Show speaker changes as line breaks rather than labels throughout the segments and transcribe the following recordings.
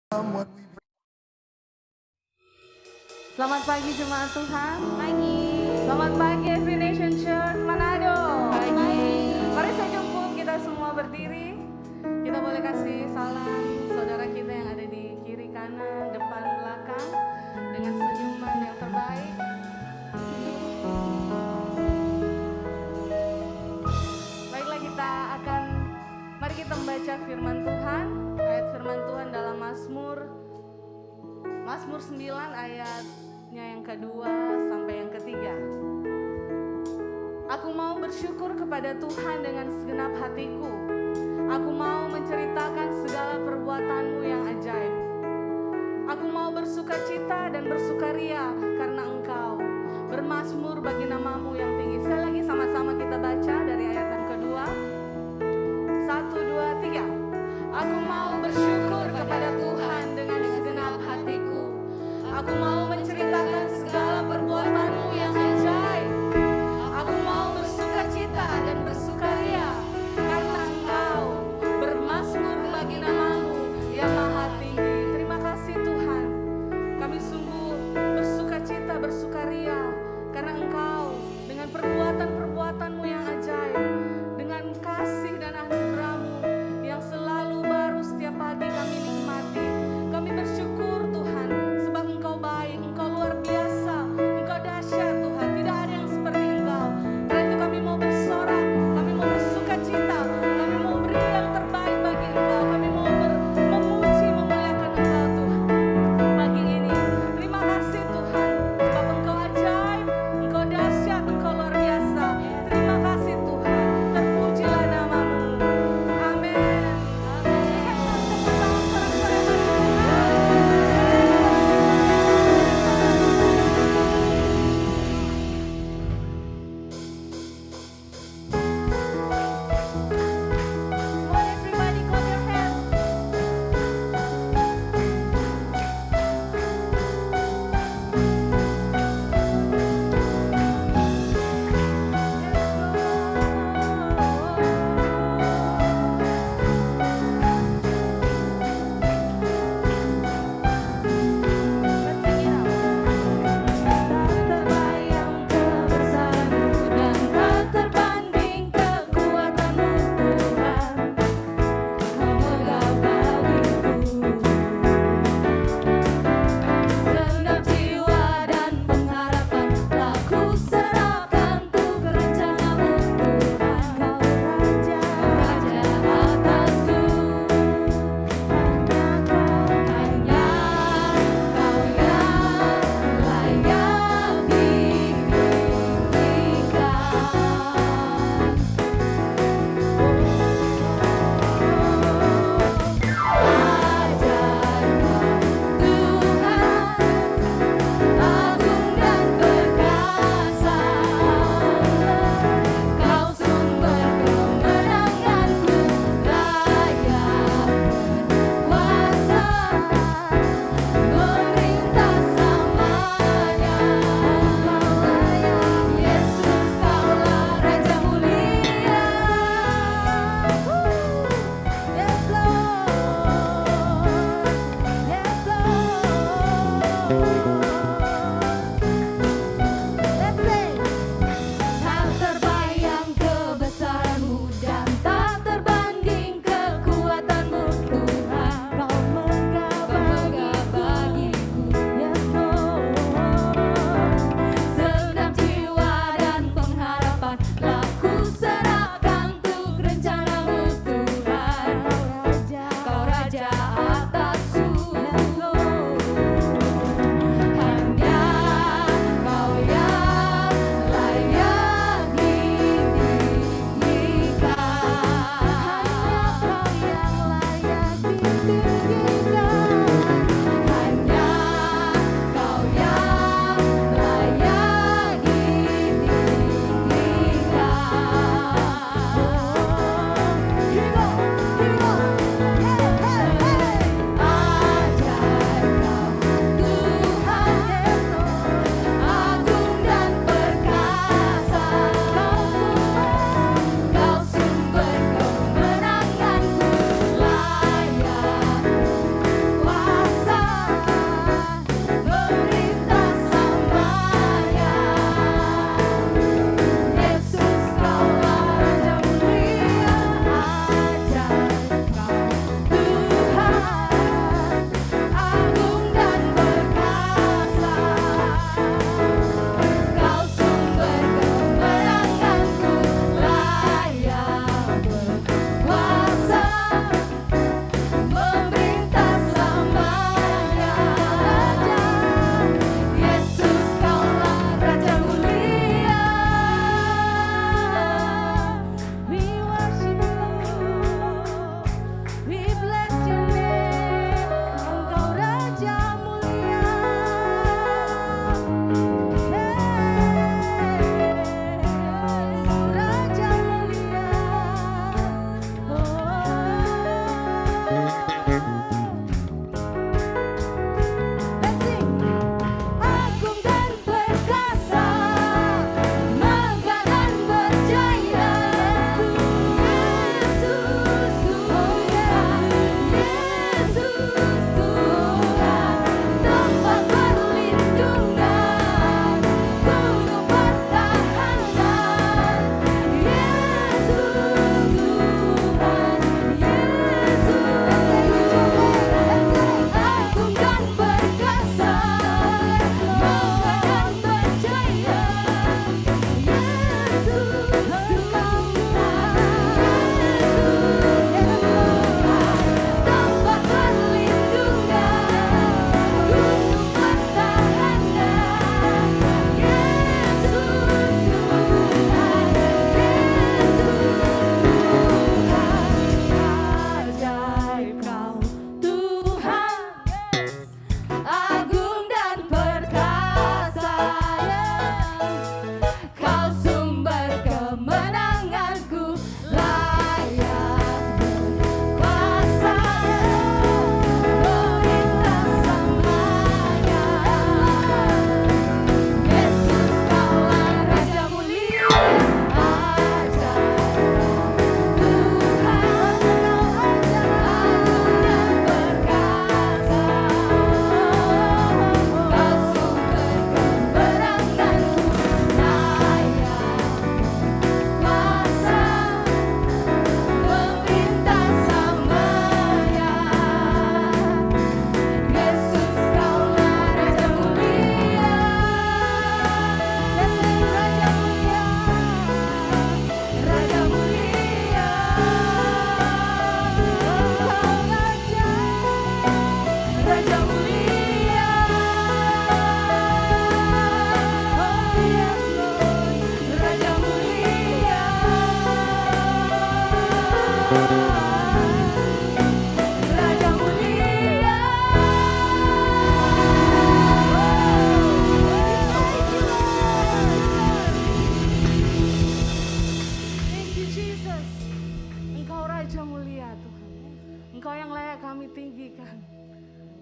Selamat pagi jemaat Tuhan. Pagi. Selamat pagi Every Nation Church Manado. Pagi. Mari saya jemput kita semua berdiri. Kita boleh kasih salam saudara kita yang ada di kiri kanan, depan, belakang dengan senyuman yang terbaik. Baiklah, mari kita membaca firman Tuhan. Ayat firman Tuhan dalam Mazmur 9 ayatnya yang kedua sampai yang ketiga. Aku mau bersyukur kepada Tuhan dengan segenap hatiku. Aku mau menceritakan segala perbuatan-Mu yang ajaib. Aku mau bersukacita dan bersukaria karena Engkau. Bermazmur bagi nama-Mu yang tinggi. Sekali lagi sama-sama kita baca dari ayat yang kedua. 1, 2, 3. Aku mau bersyukur kepada Tuhan dengan segenap hatiku. Aku mau menceritakan segala perbuatan-Mu yang ajaib. Aku mau bersukacita dan bersukaria karena Engkau. Bermazmur bagi nama-Mu yang maha tinggi. Terima kasih Tuhan. Kami sungguh bersukacita, bersukaria karena Engkau dengan perbuatan-perbuatan-Mu yang ajaib, dengan kasih dan anugerah-Mu yang selalu baru setiap pagi kami nikmati. Kami bersyukur Tuhan sebab Engkau baik, Engkau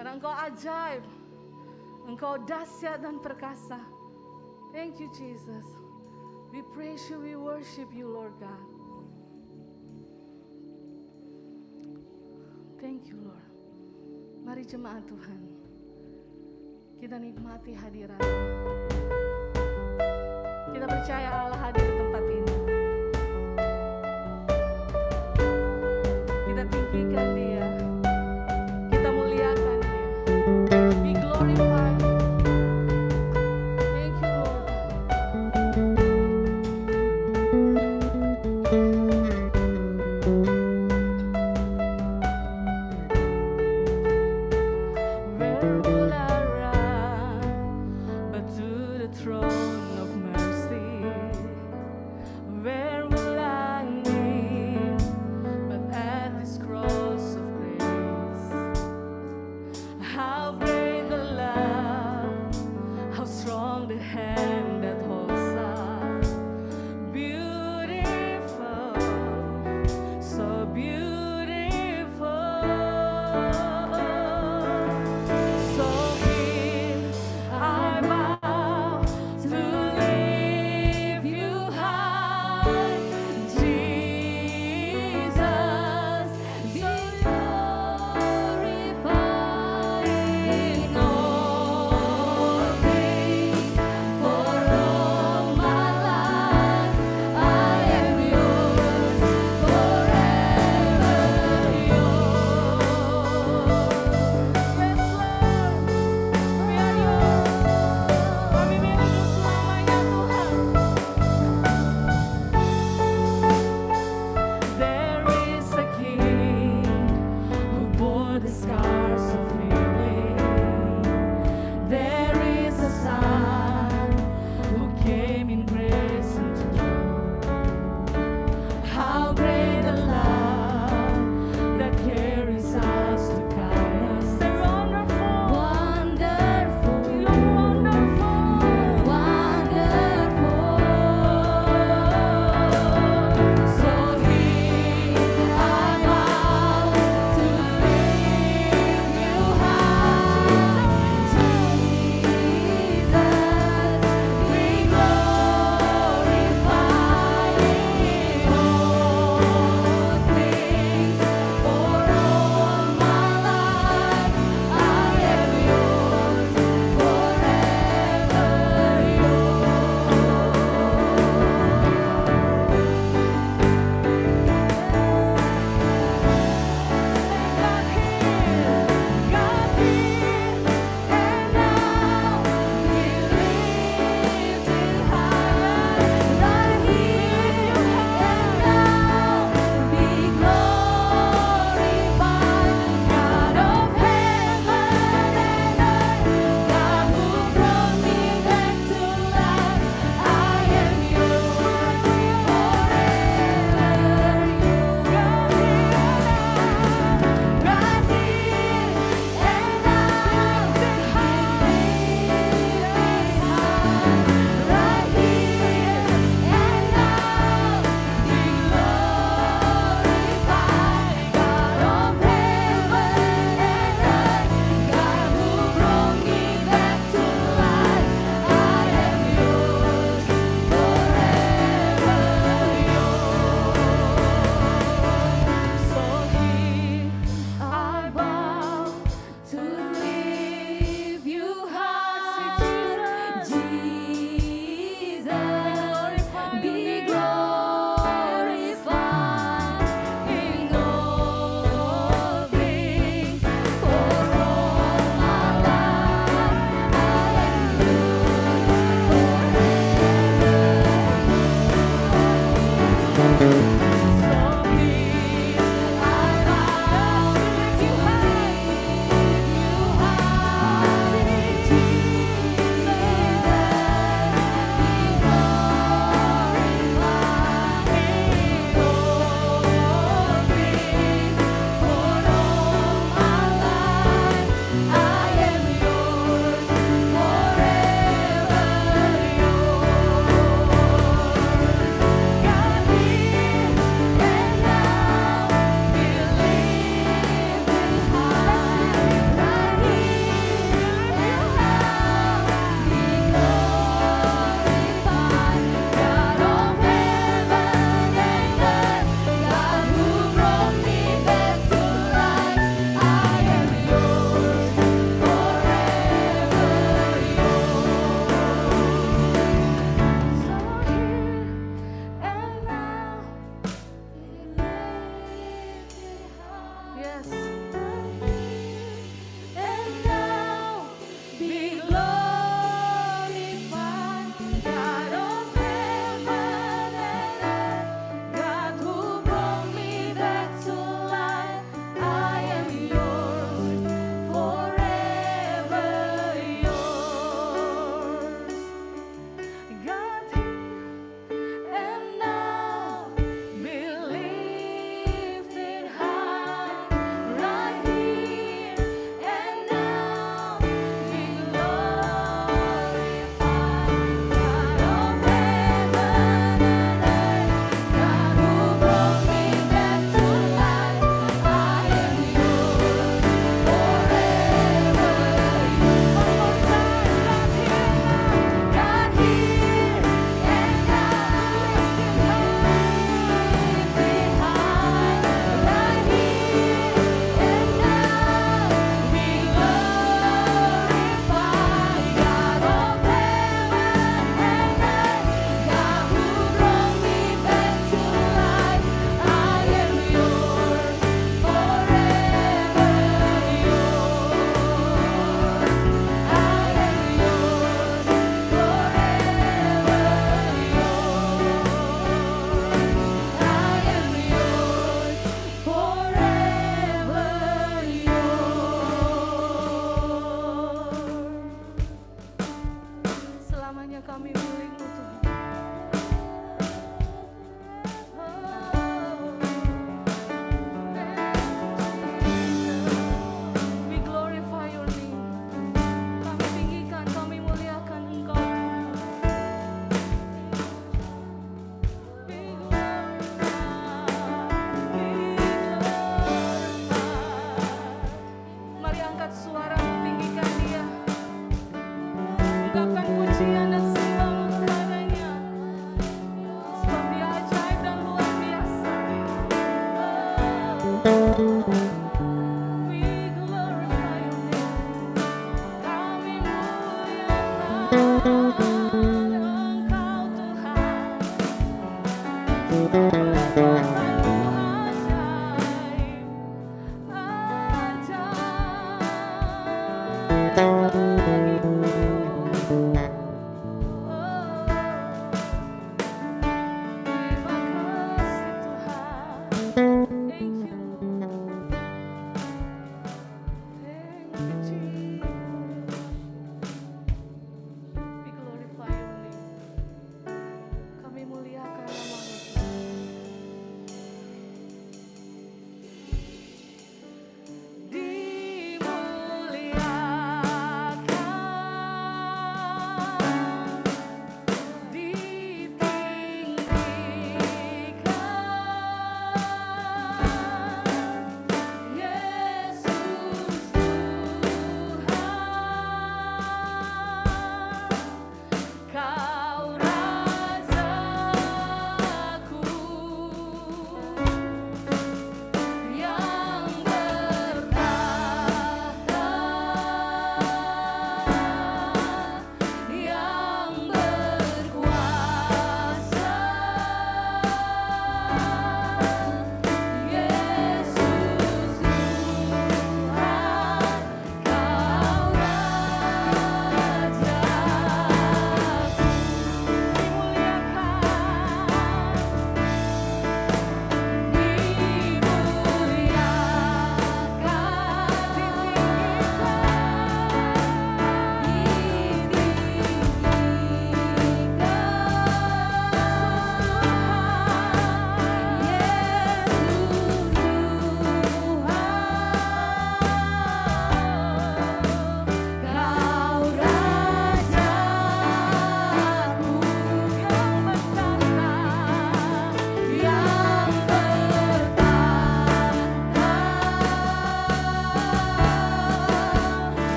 Karena Engkau ajaib, Engkau dahsyat dan perkasa. Thank you Jesus. We praise you, we worship you Lord God. Thank you Lord. Mari jemaat Tuhan, kita nikmati hadirat. Kita percaya Allah hadir di tempat ini. Kita tinggikan Dia, kita muliakan Dia. Be glorified. Thank you Lord. Where will I run but to the throne of mercy?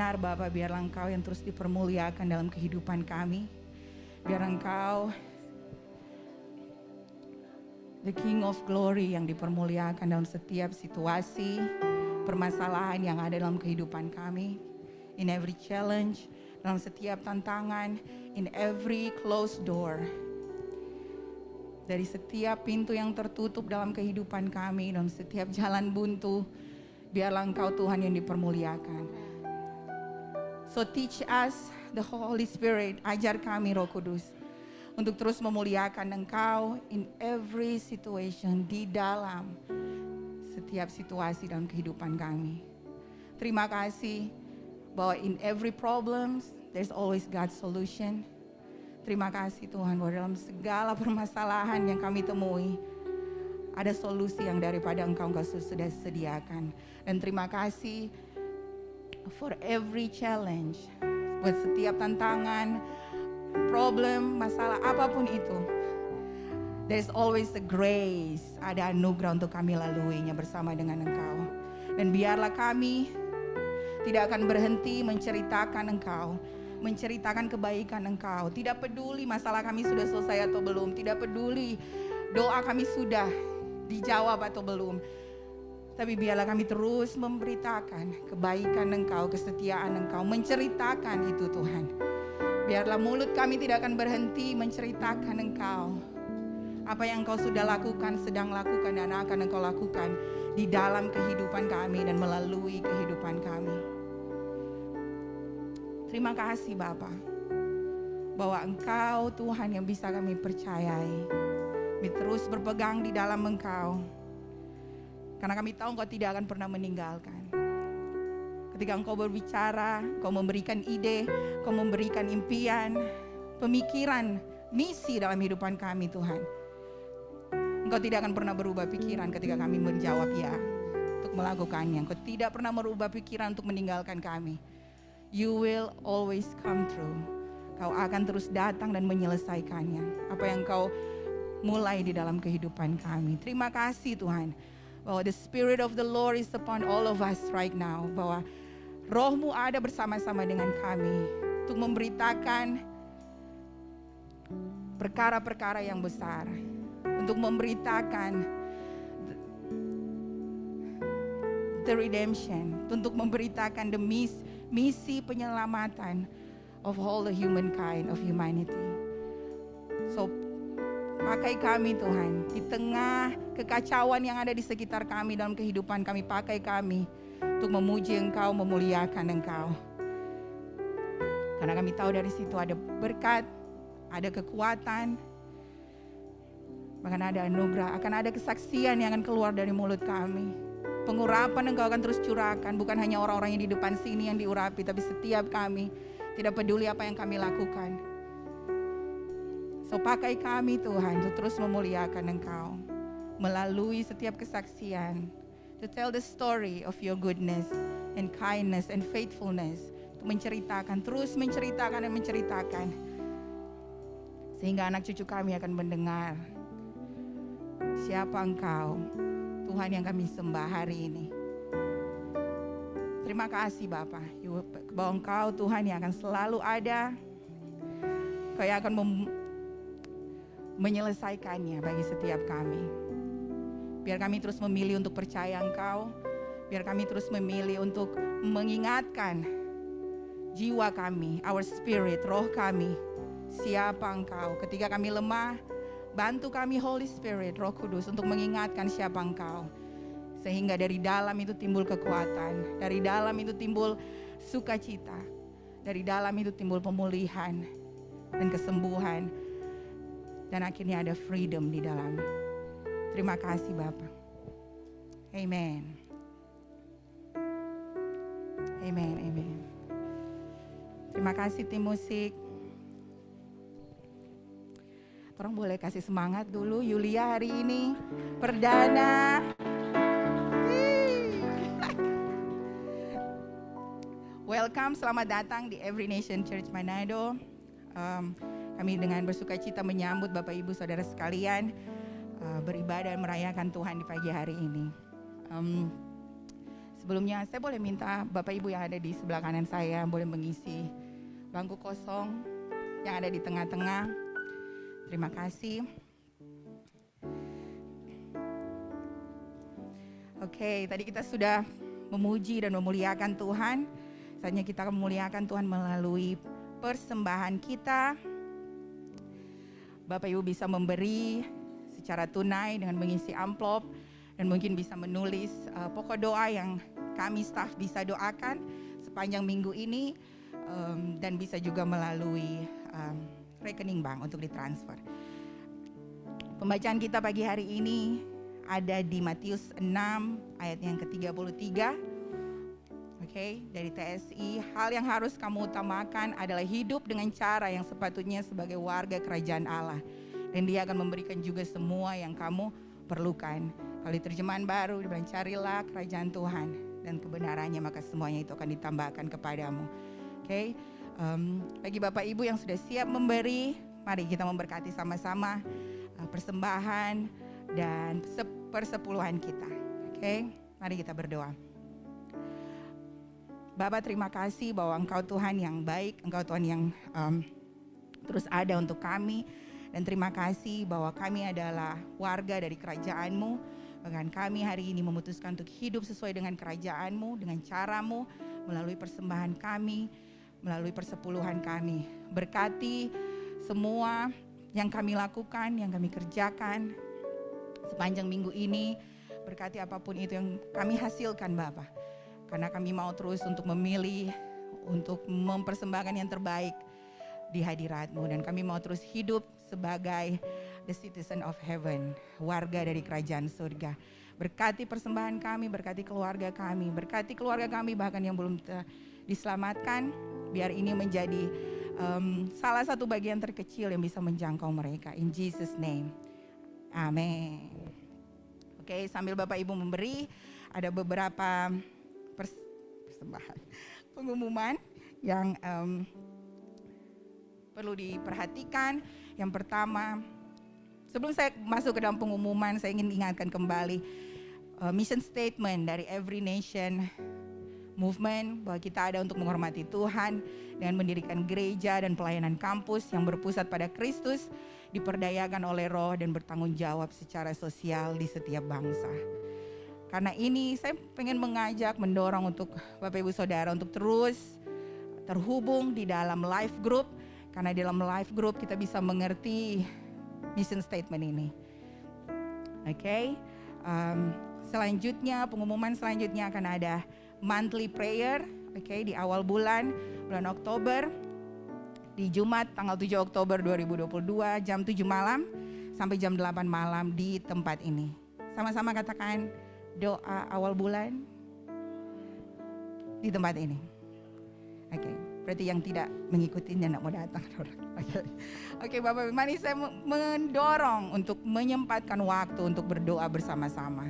benar Bapa, biarlah Engkau yang terus dipermuliakan dalam kehidupan kami. Biar Engkau the King of Glory yang dipermuliakan dalam setiap situasi, permasalahan yang ada dalam kehidupan kami. In every challenge, dalam setiap tantangan, in every closed door. Dari setiap pintu yang tertutup dalam kehidupan kami, dalam setiap jalan buntu, biarlah Engkau Tuhan yang dipermuliakan. So teach us the Holy Spirit, ajar kami Roh Kudus, untuk terus memuliakan Engkau in every situation, di dalam setiap situasi dalam kehidupan kami. Terima kasih bahwa in every problem, there's always God's solution. Terima kasih Tuhan bahwa dalam segala permasalahan yang kami temui, ada solusi yang daripada Engkau sudah sediakan. Dan terima kasih for every challenge, buat setiap tantangan, problem, masalah apapun itu. There's always a grace, ada anugerah untuk kami laluinya bersama dengan Engkau. Dan biarlah kami tidak akan berhenti menceritakan Engkau, menceritakan kebaikan Engkau. Tidak peduli masalah kami sudah selesai atau belum, tidak peduli doa kami sudah dijawab atau belum. Tapi biarlah kami terus memberitakan kebaikan Engkau, kesetiaan Engkau, menceritakan itu Tuhan. Biarlah mulut kami tidak akan berhenti menceritakan Engkau. Apa yang Engkau sudah lakukan, sedang lakukan, dan akan Engkau lakukan di dalam kehidupan kami dan melalui kehidupan kami. Terima kasih Bapa, bahwa Engkau Tuhan yang bisa kami percayai. Kami terus berpegang di dalam Engkau, karena kami tahu Engkau tidak akan pernah meninggalkan. Ketika Engkau berbicara, Engkau memberikan ide, Engkau memberikan impian, pemikiran, misi dalam kehidupan kami Tuhan. Engkau tidak akan pernah berubah pikiran ketika kami menjawab ya untuk melakukannya. Engkau tidak pernah merubah pikiran untuk meninggalkan kami. You will always come through. Kau akan terus datang dan menyelesaikannya. Apa yang Kau mulai di dalam kehidupan kami. Terima kasih Tuhan, bahwa the Spirit of the Lord is upon all of us right now. Bahwa Roh-Mu ada bersama-sama dengan kami untuk memberitakan perkara-perkara yang besar, untuk memberitakan the redemption, untuk memberitakan the misi penyelamatan of all the humankind, of humanity. So pakai kami Tuhan, di tengah kekacauan yang ada di sekitar kami dalam kehidupan kami, pakai kami untuk memuji Engkau, memuliakan Engkau. Karena kami tahu dari situ ada berkat, ada kekuatan, bahkan ada anugerah, akan ada kesaksian yang akan keluar dari mulut kami. Pengurapan Engkau akan terus curahkan, bukan hanya orang-orang yang di depan sini yang diurapi, tapi setiap kami, tidak peduli apa yang kami lakukan. So pakai kami Tuhan untuk terus memuliakan Engkau, melalui setiap kesaksian, to tell the story of your goodness and kindness and faithfulness, untuk menceritakan, terus menceritakan dan menceritakan, sehingga anak cucu kami akan mendengar siapa Engkau, Tuhan yang kami sembah hari ini. Terima kasih Bapa, bahwa Engkau Tuhan yang akan selalu ada, Engkau yang akan menyelesaikannya bagi setiap kami. Biar kami terus memilih untuk percaya Engkau, biar kami terus memilih untuk mengingatkan jiwa kami, our spirit, roh kami, siapa Engkau. Ketika kami lemah, bantu kami Holy Spirit, Roh Kudus, untuk mengingatkan siapa Engkau. Sehingga dari dalam itu timbul kekuatan, dari dalam itu timbul sukacita, dari dalam itu timbul pemulihan dan kesembuhan, dan akhirnya ada freedom di dalamnya. Terima kasih Bapa. Amen. Amen, amen. Terima kasih tim musik. Orang boleh kasih semangat dulu Yulia hari ini perdana. Welcome, selamat datang di Every Nation Church Manado. Kami dengan bersukacita menyambut Bapak Ibu Saudara sekalian beribadah dan merayakan Tuhan di pagi hari ini. Sebelumnya saya boleh minta Bapak Ibu yang ada di sebelah kanan saya boleh mengisi bangku kosong yang ada di tengah-tengah. Terima kasih. Oke, tadi kita sudah memuji dan memuliakan Tuhan. Saatnya kita memuliakan Tuhan melalui persembahan kita. Bapak Ibu bisa memberi secara tunai dengan mengisi amplop dan mungkin bisa menulis pokok doa yang kami staf bisa doakan sepanjang minggu ini, dan bisa juga melalui rekening bank untuk ditransfer. Pembacaan kita pagi hari ini ada di Matius 6 ayat yang ke-33. Oke, dari TSI, hal yang harus kamu utamakan adalah hidup dengan cara yang sepatutnya sebagai warga kerajaan Allah, dan Dia akan memberikan juga semua yang kamu perlukan. Kalau di terjemahan baru dibilang carilah kerajaan Tuhan dan kebenarannya, maka semuanya itu akan ditambahkan kepadamu. Oke, bagi Bapak Ibu yang sudah siap memberi, mari kita memberkati sama-sama persembahan dan persepuluhan kita. Oke, mari kita berdoa. Bapak, terima kasih bahwa Engkau Tuhan yang baik, Engkau Tuhan yang terus ada untuk kami. Dan terima kasih bahwa kami adalah warga dari kerajaan-Mu. Bahkan kami hari ini memutuskan untuk hidup sesuai dengan kerajaan-Mu, dengan cara-Mu, melalui persembahan kami, melalui persepuluhan kami. Berkati semua yang kami lakukan, yang kami kerjakan sepanjang minggu ini. Berkati apapun itu yang kami hasilkan Bapak. Karena kami mau terus untuk memilih, untuk mempersembahkan yang terbaik di hadirat-Mu. Dan kami mau terus hidup sebagai the citizen of heaven, warga dari kerajaan surga. Berkati persembahan kami, berkati keluarga kami bahkan yang belum diselamatkan. Biar ini menjadi salah satu bagian terkecil yang bisa menjangkau mereka. In Jesus name, amin. Oke, sambil Bapak Ibu memberi, ada beberapa persembahan pengumuman yang perlu diperhatikan. Yang pertama, sebelum saya masuk ke dalam pengumuman, saya ingin ingatkan kembali mission statement dari Every Nation Movement, bahwa kita ada untuk menghormati Tuhan dengan mendirikan gereja dan pelayanan kampus yang berpusat pada Kristus, diperdayakan oleh Roh dan bertanggung jawab secara sosial di setiap bangsa. Karena ini saya pengen mengajak, mendorong untuk Bapak Ibu Saudara untuk terus terhubung di dalam live group. Karena di dalam live group kita bisa mengerti mission statement ini. Oke, selanjutnya pengumuman selanjutnya akan ada monthly prayer. Oke, di awal bulan Oktober, di Jumat tanggal 7 Oktober 2022 jam 7 malam sampai jam 8 malam di tempat ini. Sama-sama katakan doa awal bulan di tempat ini. Oke, berarti yang tidak mengikuti dan tidak mau datang. Oke, Bapak, mari saya mendorong untuk menyempatkan waktu untuk berdoa bersama-sama.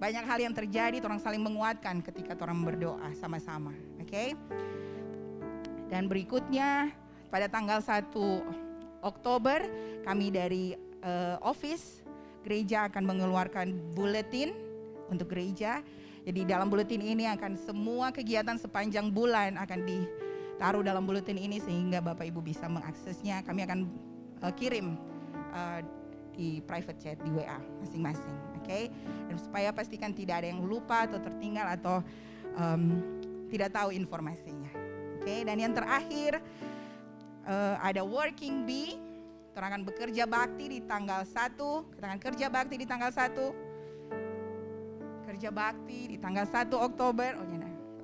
Banyak hal yang terjadi, orang saling menguatkan ketika orang berdoa sama-sama. Oke. Dan berikutnya pada tanggal 1 Oktober kami dari office gereja akan mengeluarkan buletin untuk gereja. Jadi dalam buletin ini akan semua kegiatan sepanjang bulan akan ditaruh dalam buletin ini sehingga Bapak Ibu bisa mengaksesnya. Kami akan kirim di private chat di WA masing-masing. Oke. Dan supaya pastikan tidak ada yang lupa atau tertinggal atau tidak tahu informasinya. Oke. Dan yang terakhir ada working bee. Kita akan bekerja bakti di tanggal 1. Kita akan kerja bakti di tanggal 1. Kerja bakti di tanggal 1 Oktober.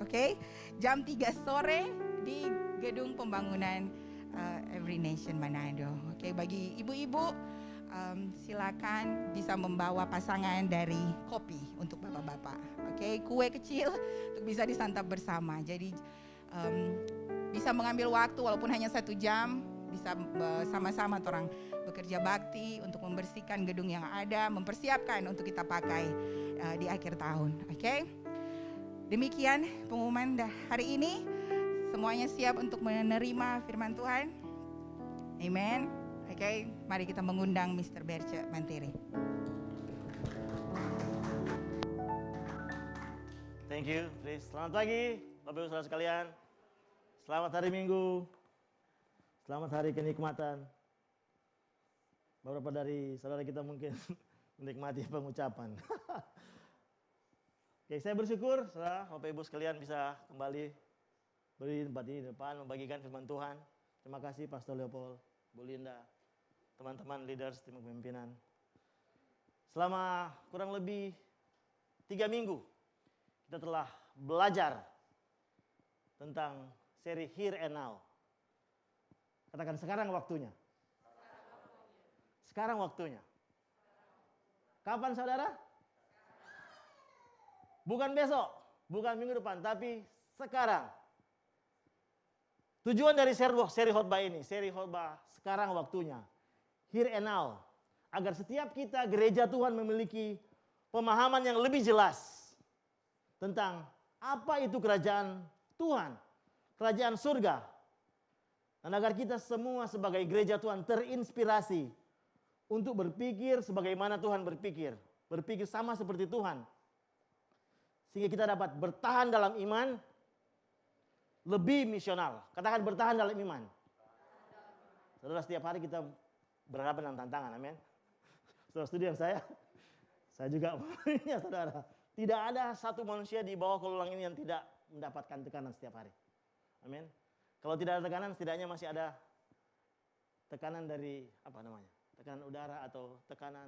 Oke. Jam 3 sore di gedung pembangunan Every Nation Manado. Oke, bagi ibu-ibu silakan bisa membawa pasangan dari kopi untuk bapak-bapak. Oke, kue kecil untuk bisa disantap bersama. Jadi bisa mengambil waktu walaupun hanya 1 jam, bisa sama-sama orang bekerja bakti untuk membersihkan gedung yang ada, mempersiapkan untuk kita pakai di akhir tahun. Oke, demikian pengumuman hari ini. Semuanya siap untuk menerima firman Tuhan. Amen. Oke, mari kita mengundang Mr. Berce Mantiri.
Thank you, Chris. Selamat pagi, Bapak Ibu Saudara sekalian. Selamat hari Minggu. Selamat hari kenikmatan. Beberapa dari saudara kita mungkin menikmati pengucapan. Oke, saya bersyukur, saudara, Bapak Ibu sekalian bisa kembali berdiri di tempat ini di depan membagikan firman Tuhan. Terima kasih Pastor Leopold, Bu Linda, teman-teman leaders tim kepemimpinan. Selama kurang lebih 3 minggu kita telah belajar tentang seri Here and Now. Katakan sekarang waktunya. Sekarang waktunya. Kapan saudara? Bukan besok, bukan minggu depan, tapi sekarang. Tujuan dari seri khotbah ini, seri khotbah sekarang waktunya. Here and Now. Agar setiap kita gereja Tuhan memiliki pemahaman yang lebih jelas tentang apa itu kerajaan Tuhan, kerajaan surga. Dan agar kita semua sebagai gereja Tuhan terinspirasi untuk berpikir sebagaimana Tuhan berpikir. Berpikir sama seperti Tuhan. Sehingga kita dapat bertahan dalam iman, lebih misional. Katakan bertahan dalam iman. Saudara, setiap hari kita berhadapan dengan tantangan, amin. Saudara studi yang saya juga punya saudara. Tidak ada satu manusia di bawah kelulang ini yang tidak mendapatkan tekanan setiap hari. Amin. Kalau tidak ada tekanan, setidaknya masih ada tekanan dari tekanan udara atau tekanan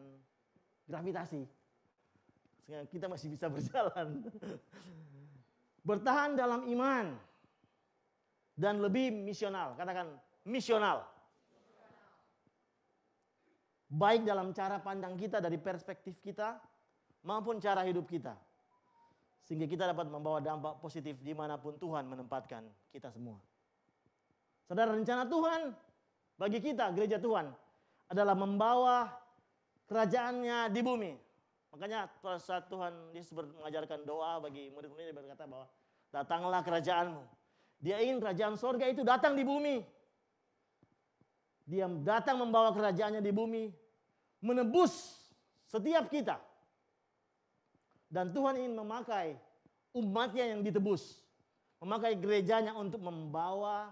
gravitasi. Sehingga kita masih bisa berjalan. Bertahan dalam iman dan lebih misional. Katakan misional. Baik dalam cara pandang kita dari perspektif kita maupun cara hidup kita. Sehingga kita dapat membawa dampak positif dimanapun Tuhan menempatkan kita semua. Saudara, rencana Tuhan bagi kita gereja Tuhan adalah membawa kerajaannya di bumi. Makanya pada saat Tuhan Yesus mengajarkan doa bagi murid-muridnya, dia berkata bahwa datanglah kerajaanmu. Dia ingin kerajaan sorga itu datang di bumi. Dia datang membawa kerajaannya di bumi, menebus setiap kita. Dan Tuhan ingin memakai umatnya yang ditebus, memakai gerejanya untuk membawa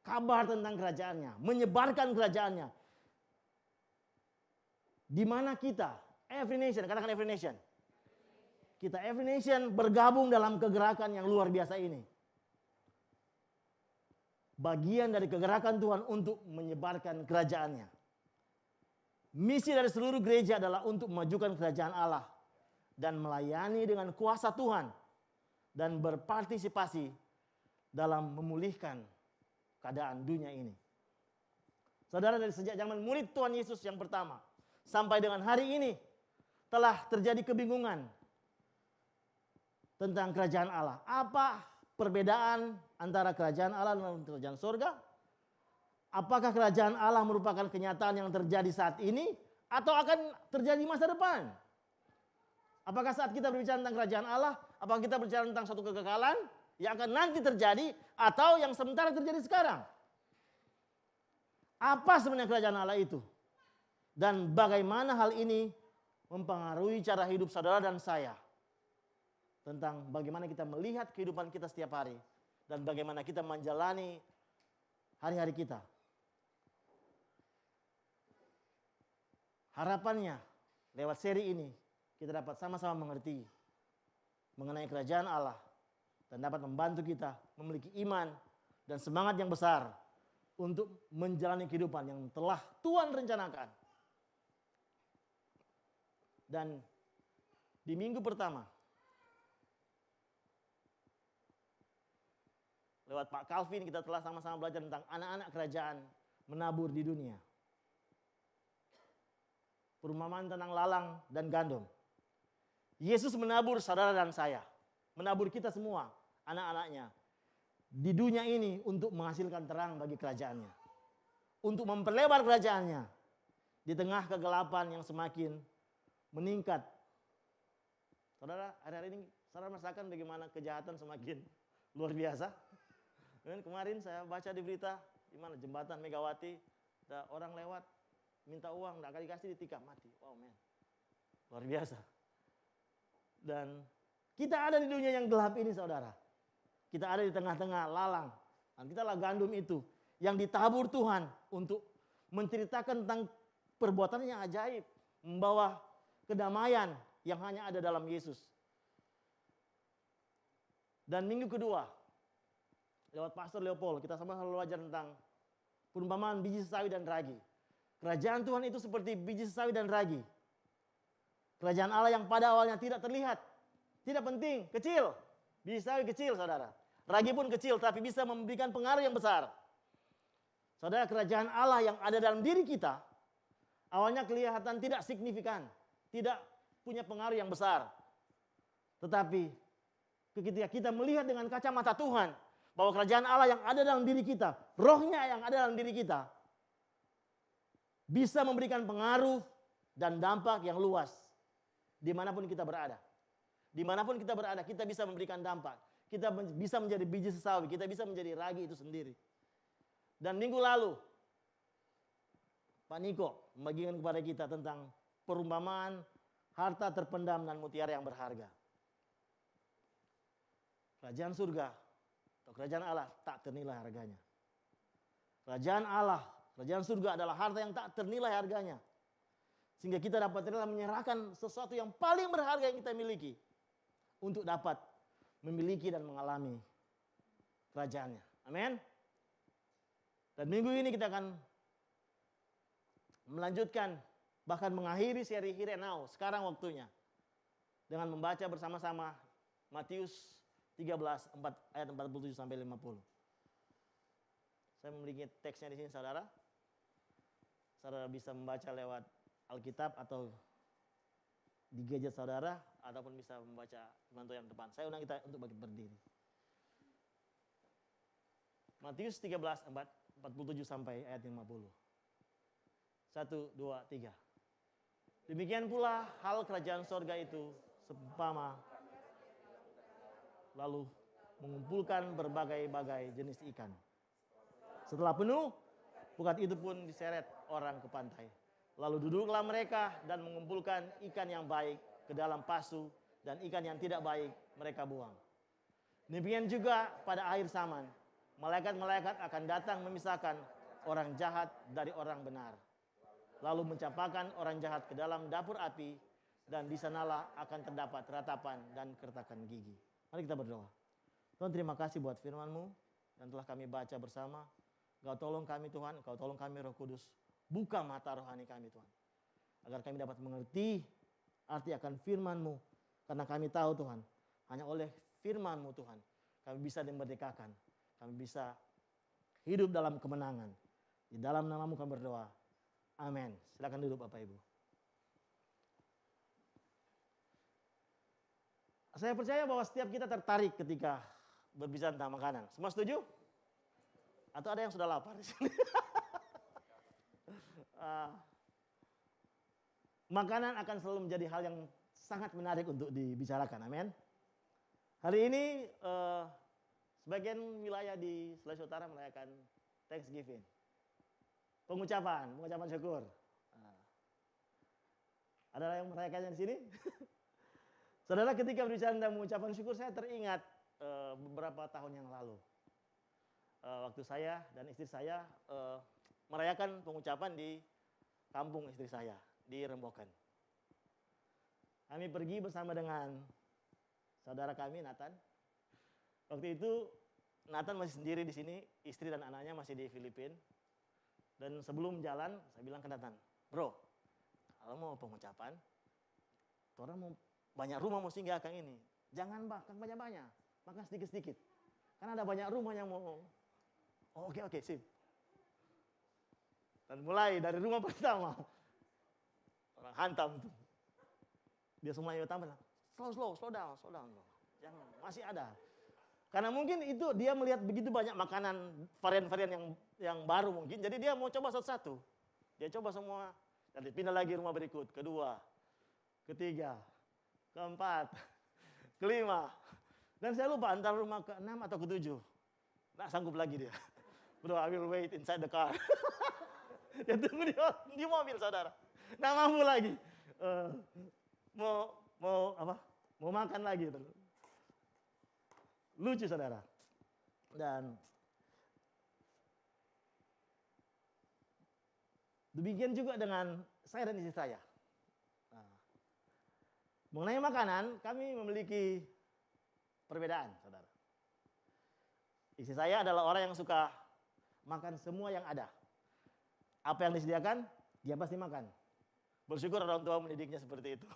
kabar tentang kerajaannya, menyebarkan kerajaannya. Di mana kita, every nation, katakan every nation. Kita every nation bergabung dalam kegerakan yang luar biasa ini. Bagian dari kegerakan Tuhan untuk menyebarkan kerajaannya. Misi dari seluruh gereja adalah untuk memajukan kerajaan Allah dan melayani dengan kuasa Tuhan dan berpartisipasi dalam memulihkan keadaan dunia ini. Saudara, dari sejak zaman murid Tuhan Yesus yang pertama sampai dengan hari ini telah terjadi kebingungan tentang kerajaan Allah. Apa perbedaan antara kerajaan Allah dan kerajaan surga? Apakah kerajaan Allah merupakan kenyataan yang terjadi saat ini atau akan terjadi di masa depan? Apakah saat kita berbicara tentang kerajaan Allah, apakah kita berbicara tentang suatu kekekalan yang akan nanti terjadi atau yang sementara terjadi sekarang? Apa sebenarnya kerajaan Allah itu? Dan bagaimana hal ini mempengaruhi cara hidup saudara dan saya? Tentang bagaimana kita melihat kehidupan kita setiap hari dan bagaimana kita menjalani hari-hari kita. Harapannya lewat seri ini kita dapat sama-sama mengerti mengenai kerajaan Allah dan dapat membantu kita memiliki iman dan semangat yang besar untuk menjalani kehidupan yang telah Tuhan rencanakan. Dan di minggu pertama lewat Pak Calvin kita telah sama-sama belajar tentang anak-anak kerajaan menabur di dunia. Perumpamaan tentang lalang dan gandum. Yesus menabur saudara dan saya. Menabur kita semua, anak-anaknya. Di dunia ini untuk menghasilkan terang bagi kerajaannya. Untuk memperlebar kerajaannya. Di tengah kegelapan yang semakin meningkat. Saudara, hari-hari ini saudara merasakan bagaimana kejahatan semakin luar biasa. Dan kemarin saya baca di berita di mana jembatan Megawati, ada orang lewat minta uang, enggak dikasih ditikam mati. Wow, man. Luar biasa. Dan Kita ada di dunia yang gelap ini, saudara. Kita ada di tengah-tengah lalang. Dan kita lah gandum itu yang ditabur Tuhan untuk menceritakan tentang perbuatan yang ajaib, membawa kedamaian yang hanya ada dalam Yesus. Dan minggu kedua, lewat Pastor Leopold, kita sama-sama belajar tentang perumpamaan biji sesawi dan ragi. Kerajaan Tuhan itu seperti biji sesawi dan ragi. Kerajaan Allah yang pada awalnya tidak terlihat, tidak penting, kecil. Biji sesawi kecil, saudara. Ragi pun kecil, tapi bisa memberikan pengaruh yang besar. Saudara, kerajaan Allah yang ada dalam diri kita, awalnya kelihatan tidak signifikan, tidak punya pengaruh yang besar. Tetapi ketika kita melihat dengan kacamata Tuhan, bahwa kerajaan Allah yang ada dalam diri kita, rohnya yang ada dalam diri kita, bisa memberikan pengaruh dan dampak yang luas dimanapun kita berada. Dimanapun kita berada, kita bisa memberikan dampak. Kita bisa menjadi biji sesawi, kita bisa menjadi ragi itu sendiri. Dan minggu lalu, Pak Niko membagikan kepada kita tentang perumpamaan harta terpendam dan mutiara yang berharga. Kerajaan surga atau kerajaan Allah tak ternilai harganya. Kerajaan Allah, kerajaan surga adalah harta yang tak ternilai harganya. Sehingga kita dapat rela menyerahkan sesuatu yang paling berharga yang kita miliki untuk dapat memiliki dan mengalami kerajaannya. Amin. Dan minggu ini kita akan melanjutkan, bahkan mengakhiri seri Here and Now. Sekarang waktunya. Dengan membaca bersama-sama Matius 13 ayat 47 sampai 50. Saya memiliki teksnya di sini, saudara. Saudara bisa membaca lewat Alkitab atau di gadget saudara, ataupun bisa membaca mantu yang depan. Saya undang kita untuk berdiri. Matius 13 47 sampai ayat 50. 1, 2, 3. Demikian pula hal kerajaan sorga itu seumpama lalu mengumpulkan berbagai-bagai jenis ikan. Setelah penuh, pukat itu pun diseret orang ke pantai. Lalu duduklah mereka dan mengumpulkan ikan yang baik ke dalam pasu, dan ikan yang tidak baik mereka buang. Demikian juga pada akhir zaman, malaikat-malaikat akan datang memisahkan orang jahat dari orang benar. Lalu mencampakkan orang jahat ke dalam dapur api, dan di sanalah akan terdapat ratapan dan kertakan gigi. Mari kita berdoa. Tuhan, terima kasih buat firman-Mu dan telah kami baca bersama. Engkau tolong kami Tuhan, Engkau tolong kami Roh Kudus. Buka mata rohani kami Tuhan. Agar kami dapat mengerti arti akan firman-Mu. Karena kami tahu Tuhan, hanya oleh firman-Mu Tuhan, kami bisa dimerdekakan. Kami bisa hidup dalam kemenangan. Di dalam nama-Mu kami berdoa. Amin. Silakan duduk Bapak Ibu. Saya percaya bahwa setiap kita tertarik ketika berbicara tentang makanan. Semua setuju? Atau ada yang sudah lapar di sini? Makanan akan selalu menjadi hal yang sangat menarik untuk dibicarakan. Amin. Hari ini sebagian wilayah di Sulawesi Utara merayakan Thanksgiving. Pengucapan syukur. Ada yang merayakannya di sini? Saudara, ketika berbicara tentang mengucapkan syukur, saya teringat beberapa tahun yang lalu. Waktu saya dan istri saya merayakan pengucapan di kampung istri saya, di Rembokan. Kami pergi bersama dengan saudara kami, Nathan. Waktu itu, Nathan masih sendiri di sini, istri dan anaknya masih di Filipina. Dan sebelum jalan, saya bilang ke Nathan, bro, kalau mau pengucapan, orang mau banyak rumah mau singgah kang ini. Jangan makan banyak-banyak, makan sedikit-sedikit. Karena ada banyak rumah yang mau. Oh, oke, sip. Dan mulai dari rumah pertama, orang hantam tuh. Dia semuanya tambah, slow down. Jangan, masih ada. Karena mungkin itu dia melihat begitu banyak makanan varian-varian yang baru mungkin. Jadi dia mau coba satu-satu. Dia coba semua. Dan pindah lagi rumah berikut. Kedua, ketiga, keempat, kelima. Dan saya lupa antara rumah ke-6 atau ke-7. Nggak sanggup lagi dia. Bro, I will wait inside the car. Dia tunggu di mobil, saudara. Nggak mampu lagi. Mau makan lagi. Lucu saudara. Dan demikian juga dengan saya dan istri saya. Nah, mengenai makanan, kami memiliki perbedaan, saudara. Istri saya adalah orang yang suka makan semua yang ada. Apa yang disediakan, dia pasti makan. Bersyukur orang tua mendidiknya seperti itu.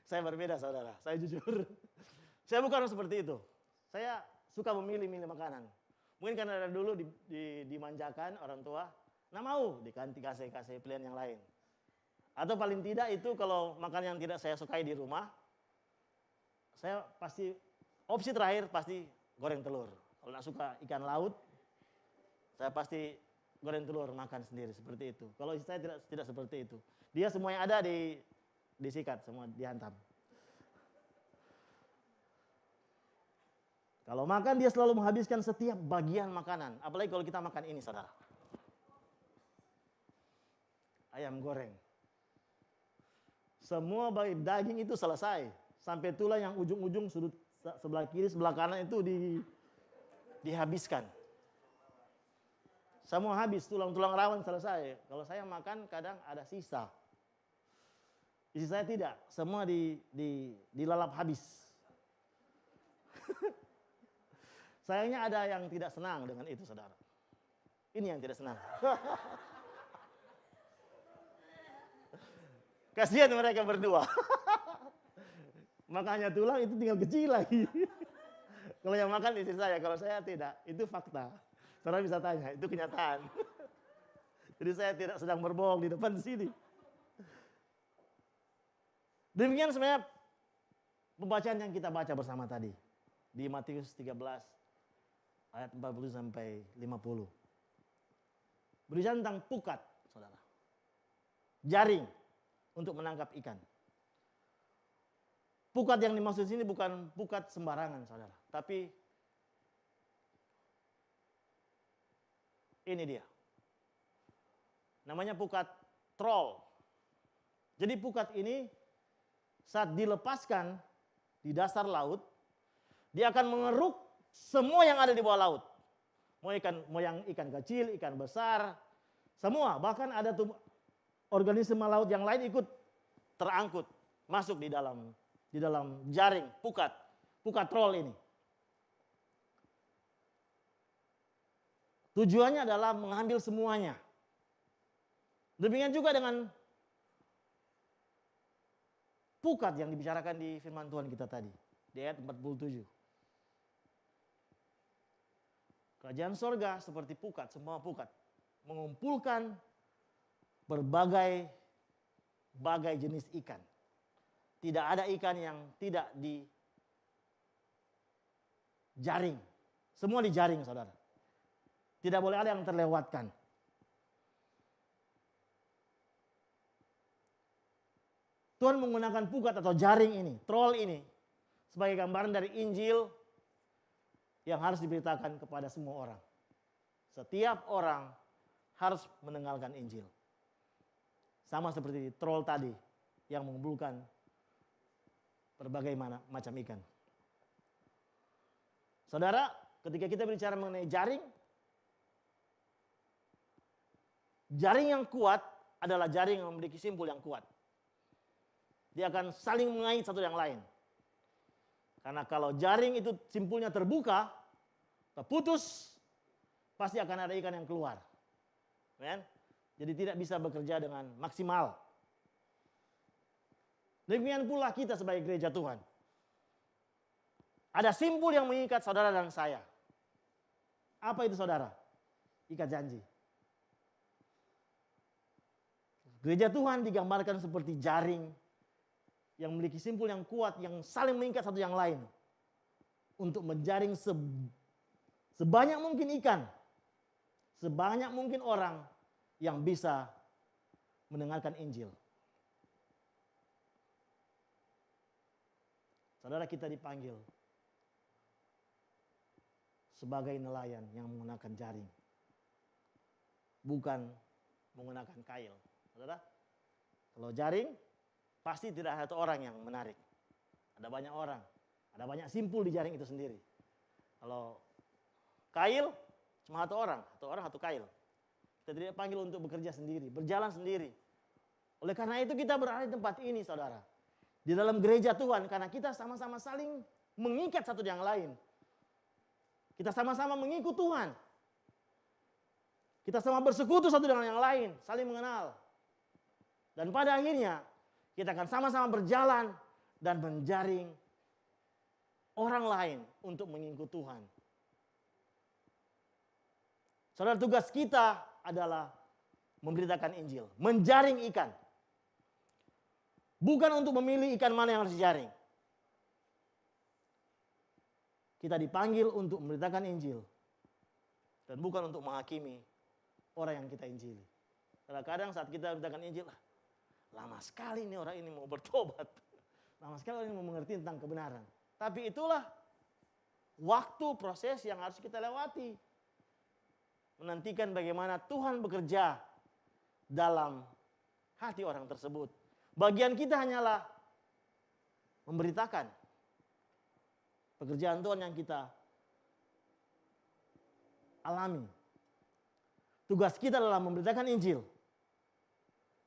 Saya berbeda, saudara. Saya jujur. Saya bukan seperti itu. Saya suka memilih-milih makanan. Mungkin karena dari dulu dimanjakan orang tua, nah mau dikasih pilihan yang lain. Atau paling tidak itu kalau makan yang tidak saya sukai di rumah, saya pasti opsi terakhir pasti goreng telur. Kalau nggak suka ikan laut, saya pasti goreng telur makan sendiri seperti itu. Kalau istri saya tidak seperti itu. Dia semua yang ada disikat, semua dihantam. Kalau makan dia selalu menghabiskan setiap bagian makanan. Apalagi kalau kita makan ini, saudara. Ayam goreng. Semua bagian daging itu selesai. Sampai tulang yang ujung-ujung sudut sebelah kiri, sebelah kanan itu dihabiskan. Semua habis, tulang-tulang rawan selesai. Kalau saya makan kadang ada sisa. Istri saya tidak, semua dilalap habis. Sayangnya ada yang tidak senang dengan itu, saudara. Ini yang tidak senang. Kasihan mereka berdua. Makanya tulang itu tinggal kecil lagi. Kalau yang makan istri saya, kalau saya tidak. Itu fakta. Saudara bisa tanya, itu kenyataan. Jadi saya tidak sedang berbohong di depan sini. Demikian sebenarnya pembacaan yang kita baca bersama tadi. Di Matius 13 ayat 40 sampai 50. Berbicara tentang pukat, saudara. Jaring untuk menangkap ikan. Pukat yang dimaksud sini bukan pukat sembarangan, saudara. Tapi ini dia. Namanya pukat troll. Jadi pukat ini saat dilepaskan di dasar laut, dia akan mengeruk semua yang ada di bawah laut. Mau yang ikan kecil, ikan besar, semua. Bahkan ada organisme laut yang lain ikut terangkut masuk di dalam jaring pukat troll ini. Tujuannya adalah mengambil semuanya. Demikian juga dengan pukat yang dibicarakan di firman Tuhan kita tadi, di ayat 47. Kerajaan sorga seperti pukat, semua pukat. Mengumpulkan berbagai jenis ikan. Tidak ada ikan yang tidak dijaring. Semua dijaring, saudara. Tidak boleh ada yang terlewatkan. Tuhan menggunakan pukat atau jaring ini, troll ini, sebagai gambaran dari Injil yang harus diberitakan kepada semua orang. Setiap orang harus mendengarkan Injil. Sama seperti troll tadi yang mengumpulkan berbagai macam ikan. Saudara, ketika kita bicara mengenai jaring yang kuat adalah jaring yang memiliki simpul yang kuat. Dia akan saling mengait satu yang lain. Karena kalau jaring itu simpulnya terbuka, terputus, pasti akan ada ikan yang keluar. Kan? Jadi tidak bisa bekerja dengan maksimal. Demikian pula kita sebagai gereja Tuhan. Ada simpul yang mengikat saudara dan saya. Apa itu, saudara? Ikat janji. Gereja Tuhan digambarkan seperti jaring yang memiliki simpul yang kuat, yang saling mengikat satu yang lain. Untuk menjaring sebanyak mungkin ikan. Sebanyak mungkin orang yang bisa mendengarkan Injil. Saudara, kita dipanggil sebagai nelayan yang menggunakan jaring. Bukan menggunakan kail. Saudara, kalau jaring pasti tidak ada satu orang yang menarik. Ada banyak orang. Ada banyak simpul di jaring itu sendiri. Kalau kail cuma satu orang satu kail. Kita tidak panggil untuk bekerja sendiri, berjalan sendiri. Oleh karena itu kita berada di tempat ini, saudara. Di dalam gereja Tuhan, karena kita sama-sama saling mengikat satu yang lain. Kita sama-sama mengikut Tuhan. Kita sama bersekutu satu dengan yang lain, saling mengenal. Dan pada akhirnya, kita akan sama-sama berjalan dan menjaring orang lain untuk mengikut Tuhan. Saudara, tugas kita adalah memberitakan Injil, menjaring ikan. Bukan untuk memilih ikan mana yang harus dijaring. Kita dipanggil untuk memberitakan Injil. Dan bukan untuk menghakimi orang yang kita injili. Kadang-kadang saat kita memberitakan Injil, lama sekali nih orang ini mau bertobat. Lama sekali orang ini mau mengerti tentang kebenaran. Tapi itulah waktu proses yang harus kita lewati. Menantikan bagaimana Tuhan bekerja dalam hati orang tersebut. Bagian kita hanyalah memberitakan pekerjaan Tuhan yang kita alami. Tugas kita adalah memberitakan Injil.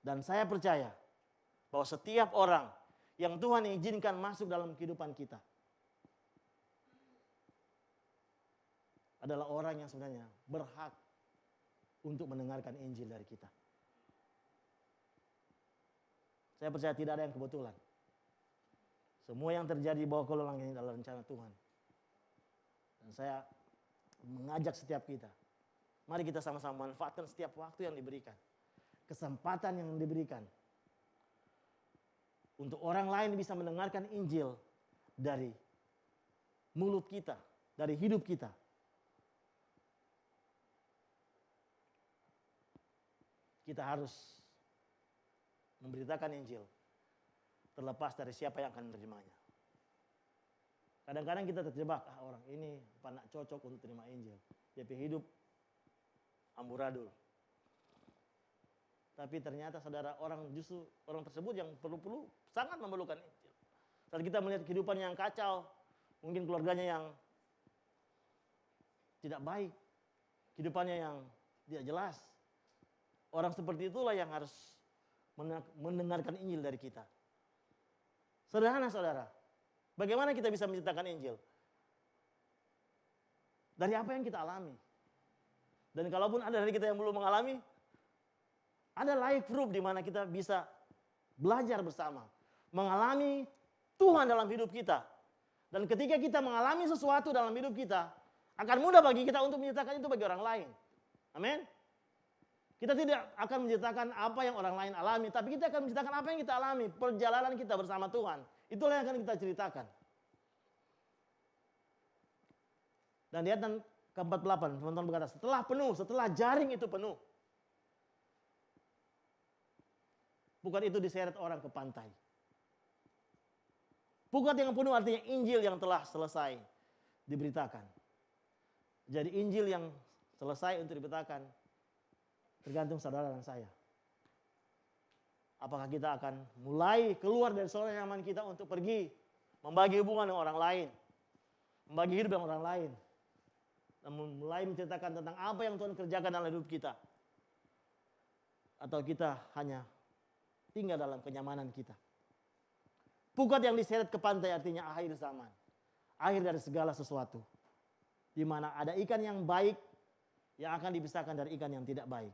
Dan saya percaya bahwa setiap orang yang Tuhan izinkan masuk dalam kehidupan kita adalah orang yang sebenarnya berhak untuk mendengarkan Injil dari kita. Saya percaya tidak ada yang kebetulan. Semua yang terjadi di bawah kolong langit ini adalah rencana Tuhan. Dan saya mengajak setiap kita, mari kita sama-sama manfaatkan setiap waktu yang diberikan. Kesempatan yang diberikan. Untuk orang lain bisa mendengarkan Injil dari mulut kita, dari hidup kita. Kita harus memberitakan Injil terlepas dari siapa yang akan menerimanya. Kadang-kadang kita terjebak, orang ini apa nak cocok untuk terima Injil. Dia hidup amburadul. Tapi ternyata saudara, orang tersebut yang perlu sangat memerlukan Injil. Saat kita melihat kehidupan yang kacau, mungkin keluarganya yang tidak baik, kehidupannya yang tidak jelas. Orang seperti itulah yang harus mendengarkan Injil dari kita. Sederhana saudara, bagaimana kita bisa menceritakan Injil? Dari apa yang kita alami. Dan kalaupun ada dari kita yang belum mengalami, ada live proof di mana kita bisa belajar bersama. Mengalami Tuhan dalam hidup kita. Dan ketika kita mengalami sesuatu dalam hidup kita, akan mudah bagi kita untuk menceritakan itu bagi orang lain. Amin. Kita tidak akan menceritakan apa yang orang lain alami, tapi kita akan menceritakan apa yang kita alami, perjalanan kita bersama Tuhan. Itulah yang akan kita ceritakan. Dan di ayat ke-48, teman-teman berkata, setelah penuh, setelah jaring itu penuh. Pukat itu diseret orang ke pantai. Pukat yang penuh artinya Injil yang telah selesai diberitakan. Jadi Injil yang selesai untuk diberitakan tergantung saudara dan saya. Apakah kita akan mulai keluar dari zona nyaman kita untuk pergi membagi hubungan dengan orang lain, membagi hidup dengan orang lain, dan mulai menceritakan tentang apa yang Tuhan kerjakan dalam hidup kita, atau kita hanya tinggal dalam kenyamanan kita. Pukat yang diseret ke pantai artinya akhir zaman, akhir dari segala sesuatu, di mana ada ikan yang baik yang akan dipisahkan dari ikan yang tidak baik.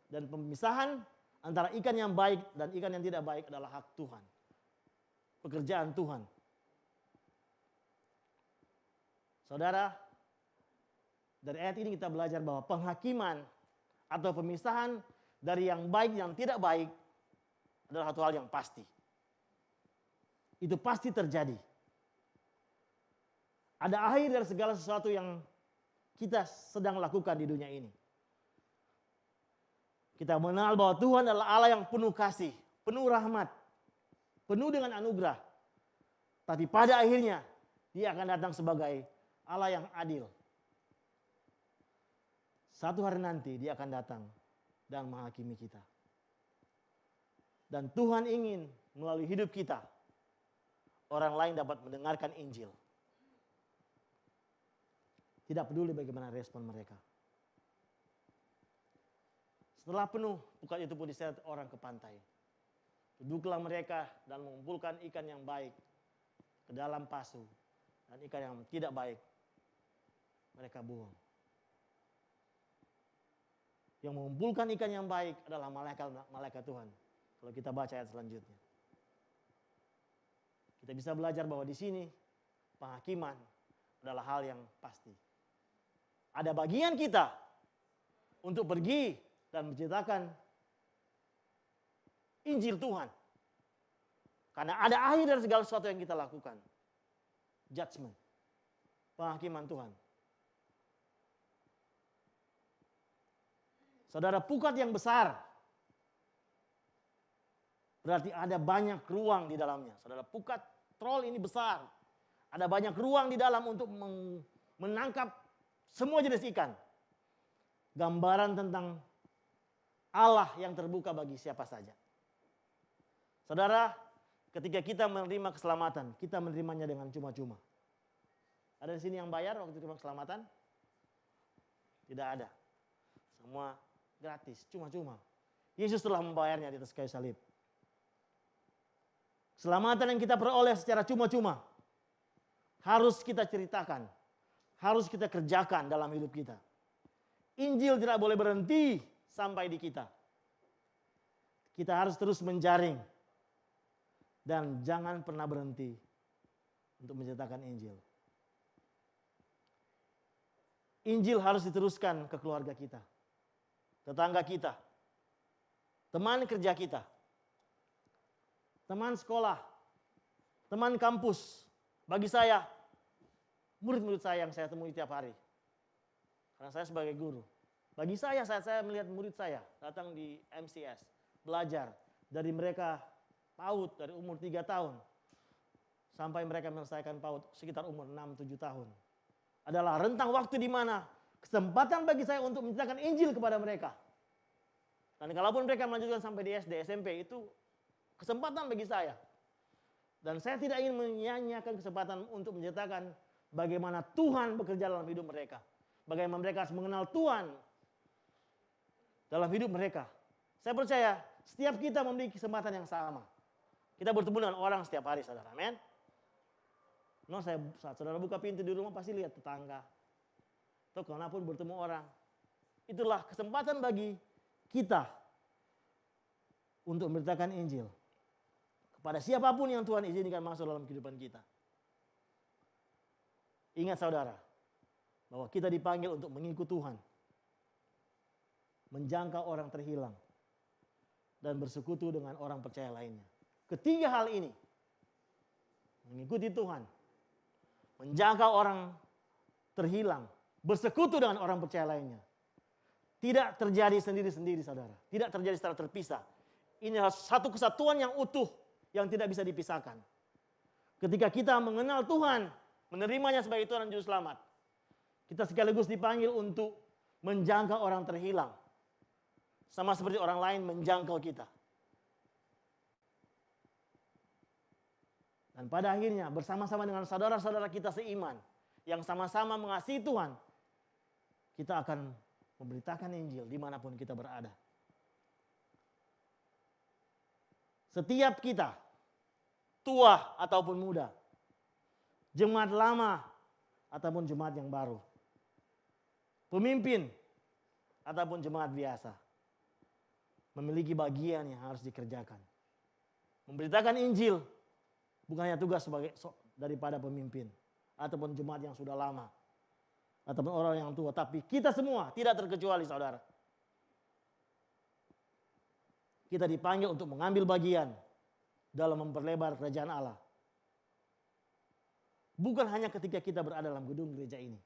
Dan pemisahan antara ikan yang baik dan ikan yang tidak baik adalah hak Tuhan. Pekerjaan Tuhan. Saudara, dari ayat ini kita belajar bahwa penghakiman atau pemisahan dari yang baik yang tidak baik adalah satu hal yang pasti. Itu pasti terjadi. Ada akhir dari segala sesuatu yang kita sedang lakukan di dunia ini. Kita mengenal bahwa Tuhan adalah Allah yang penuh kasih, penuh rahmat, penuh dengan anugerah. Tapi pada akhirnya Dia akan datang sebagai Allah yang adil. Satu hari nanti Dia akan datang dan menghakimi kita. Dan Tuhan ingin melalui hidup kita orang lain dapat mendengarkan Injil. Tidak peduli bagaimana respon mereka. Setelah penuh, pukat itu pun diseret orang ke pantai. Duduklah mereka dan mengumpulkan ikan yang baik ke dalam pasu. Dan ikan yang tidak baik, mereka buang. Yang mengumpulkan ikan yang baik adalah malaikat Tuhan. Kalau kita baca ayat selanjutnya. Kita bisa belajar bahwa di sini penghakiman adalah hal yang pasti. Ada bagian kita untuk pergi dan menceritakan Injil Tuhan. Karena ada akhir dari segala sesuatu yang kita lakukan. Judgment. Penghakiman Tuhan. Saudara, pukat yang besar berarti ada banyak ruang di dalamnya. Saudara, pukat troll ini besar. Ada banyak ruang di dalam untuk menangkap semua jenis ikan. Gambaran tentang Allah yang terbuka bagi siapa saja. Saudara, ketika kita menerima keselamatan, kita menerimanya dengan cuma-cuma. Ada di sini yang bayar waktu terima keselamatan? Tidak ada. Semua gratis, cuma-cuma. Yesus telah membayarnya di atas kayu salib. Keselamatan yang kita peroleh secara cuma-cuma harus kita ceritakan, harus kita kerjakan dalam hidup kita. Injil tidak boleh berhenti sampai di kita. Kita harus terus menjaring dan jangan pernah berhenti untuk menceritakan Injil. Injil harus diteruskan ke keluarga kita, tetangga kita, teman kerja kita, teman sekolah, teman kampus. Bagi saya, murid-murid saya yang saya temui tiap hari. Karena saya sebagai guru. Bagi saya, saat saya melihat murid saya datang di MCS, belajar dari mereka PAUD dari umur 3 tahun sampai mereka menyelesaikan PAUD sekitar umur 6-7 tahun. Adalah rentang waktu di mana kesempatan bagi saya untuk menceritakan Injil kepada mereka. Dan kalaupun mereka melanjutkan sampai di SD, SMP, itu kesempatan bagi saya. Dan saya tidak ingin menyia-nyiakan kesempatan untuk menceritakan bagaimana Tuhan bekerja dalam hidup mereka. Bagaimana mereka harus mengenal Tuhan dalam hidup mereka. Saya percaya setiap kita memiliki kesempatan yang sama. Kita bertemu dengan orang setiap hari, saudara. Amin. No, saat saudara buka pintu di rumah pasti lihat tetangga. Atau kemanapun bertemu orang. Itulah kesempatan bagi kita untuk memberitakan Injil kepada siapapun yang Tuhan izinkan masuk dalam kehidupan kita. Ingat saudara, bahwa kita dipanggil untuk mengikut Tuhan, menjangkau orang terhilang, dan bersekutu dengan orang percaya lainnya. Ketiga hal ini, mengikuti Tuhan, menjangkau orang terhilang, bersekutu dengan orang percaya lainnya, tidak terjadi sendiri-sendiri saudara. Tidak terjadi secara terpisah. Ini adalah satu kesatuan yang utuh, yang tidak bisa dipisahkan. Ketika kita mengenal Tuhan, menerimanya sebagai Tuhan dan Juru Selamat, kita sekaligus dipanggil untuk menjangkau orang terhilang. Sama seperti orang lain menjangkau kita. Dan pada akhirnya bersama-sama dengan saudara-saudara kita seiman, yang sama-sama mengasihi Tuhan, kita akan memberitakan Injil dimanapun kita berada. Setiap kita, tua ataupun muda, jemaat lama ataupun jemaat yang baru, pemimpin ataupun jemaat biasa, memiliki bagian yang harus dikerjakan. Memberitakan Injil bukan hanya tugas daripada pemimpin ataupun jemaat yang sudah lama ataupun orang yang tua, tapi kita semua tidak terkecuali saudara. Kita dipanggil untuk mengambil bagian dalam memperlebar kerajaan Allah. Bukan hanya ketika kita berada dalam gedung gereja ini,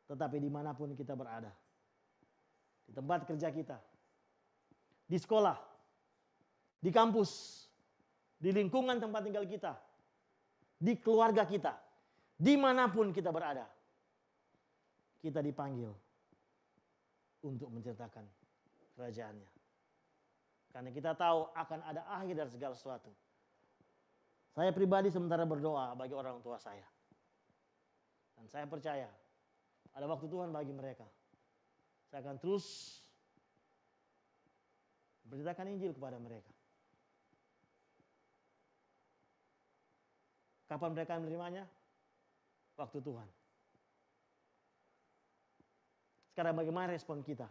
tetapi dimanapun kita berada. Di tempat kerja kita, di sekolah, di kampus, di lingkungan tempat tinggal kita, di keluarga kita, dimanapun kita berada. Kita dipanggil untuk menceritakan kerajaannya. Karena kita tahu akan ada akhir dari segala sesuatu. Saya pribadi sementara berdoa bagi orang tua saya. Dan saya percaya ada waktu Tuhan bagi mereka. Saya akan terus beritakan Injil kepada mereka. Kapan mereka menerimanya? Waktu Tuhan. Sekarang bagaimana respon kita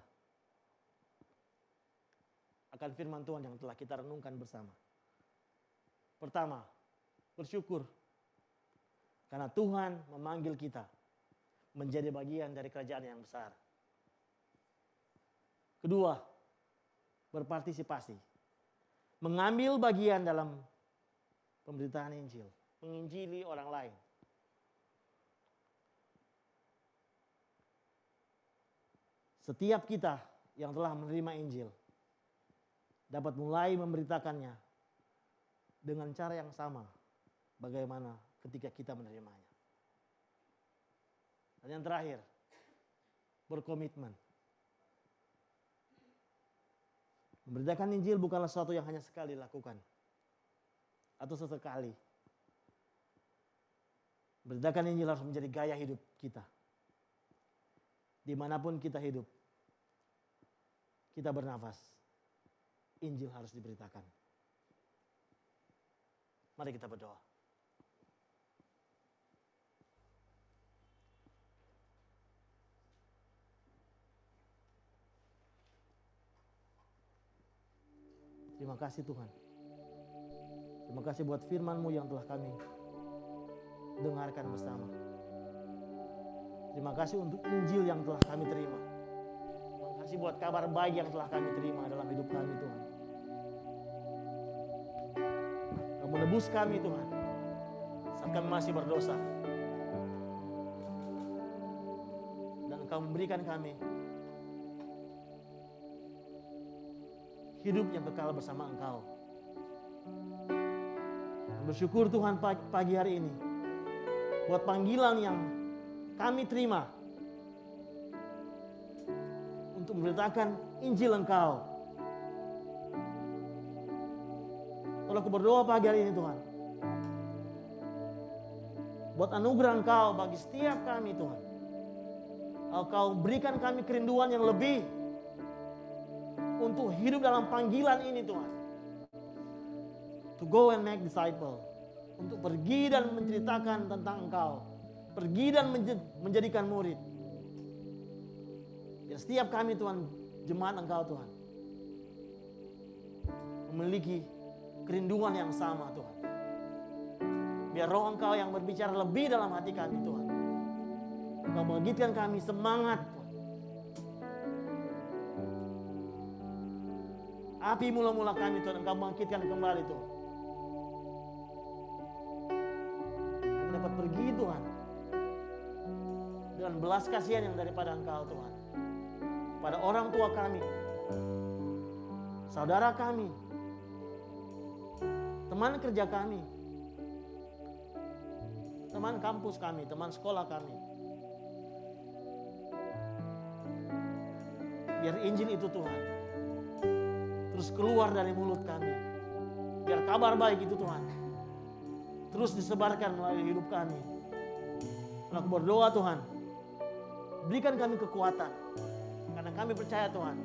akan firman Tuhan yang telah kita renungkan bersama? Pertama, bersyukur karena Tuhan memanggil kita menjadi bagian dari kerajaan yang besar. Kedua, berpartisipasi, mengambil bagian dalam pemberitaan Injil, menginjili orang lain. Setiap kita yang telah menerima Injil dapat mulai memberitakannya dengan cara yang sama bagaimana ketika kita menerimanya. Dan yang terakhir, berkomitmen. Memberitakan Injil bukanlah sesuatu yang hanya sekali dilakukan atau sesekali. Memberitakan Injil harus menjadi gaya hidup kita. Dimanapun kita hidup, kita bernafas, Injil harus diberitakan. Mari kita berdoa. Terima kasih Tuhan. Terima kasih buat firman-Mu yang telah kami dengarkan bersama. Terima kasih untuk Injil yang telah kami terima. Terima kasih buat kabar baik yang telah kami terima dalam hidup kami Tuhan. Kau menebus kami Tuhan saat kami masih berdosa. Dan Kau memberikan kami hidup yang kekal bersama Engkau. Bersyukur Tuhan pagi hari ini buat panggilan yang kami terima untuk memberitakan Injil Engkau. Kalau aku berdoa pagi hari ini Tuhan, buat anugerah Engkau bagi setiap kami Tuhan. Engkau berikan kami kerinduan yang lebih untuk hidup dalam panggilan ini Tuhan. To go and make disciple. Untuk pergi dan menceritakan tentang Engkau. Pergi dan menjadikan murid. Biar setiap kami Tuhan, jemaat Engkau Tuhan, memiliki kerinduan yang sama Tuhan. Biar roh Engkau yang berbicara lebih dalam hati kami Tuhan. Engkau membangkitkan kami semangat Tuhan. Api mula-mula kami Tuhan, Engkau bangkitkan kembali Tuhan. Kami dapat pergi Tuhan dengan belas kasihan yang daripada Engkau Tuhan. Pada orang tua kami, saudara kami, teman kerja kami, teman kampus kami, teman sekolah kami. Biar Injil itu Tuhan terus keluar dari mulut kami. Biar kabar baik itu Tuhan terus disebarkan melalui hidup kami. Dan aku berdoa Tuhan, berikan kami kekuatan. Karena kami percaya Tuhan,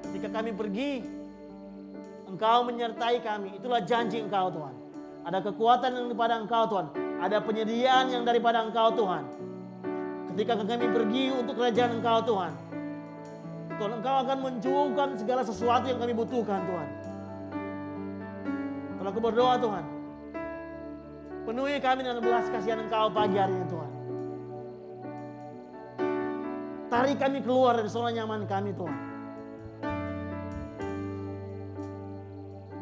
ketika kami pergi, Engkau menyertai kami. Itulah janji Engkau Tuhan. Ada kekuatan yang daripada Engkau Tuhan. Ada penyediaan yang daripada Engkau Tuhan. Ketika kami pergi untuk kerajaan Engkau Tuhan, Tuhan Engkau akan mencukupkan segala sesuatu yang kami butuhkan Tuhan. Kalau aku berdoa Tuhan, penuhi kami dengan belas kasihan Engkau pagi hari ini Tuhan. Tarik kami keluar dari zona nyaman kami Tuhan.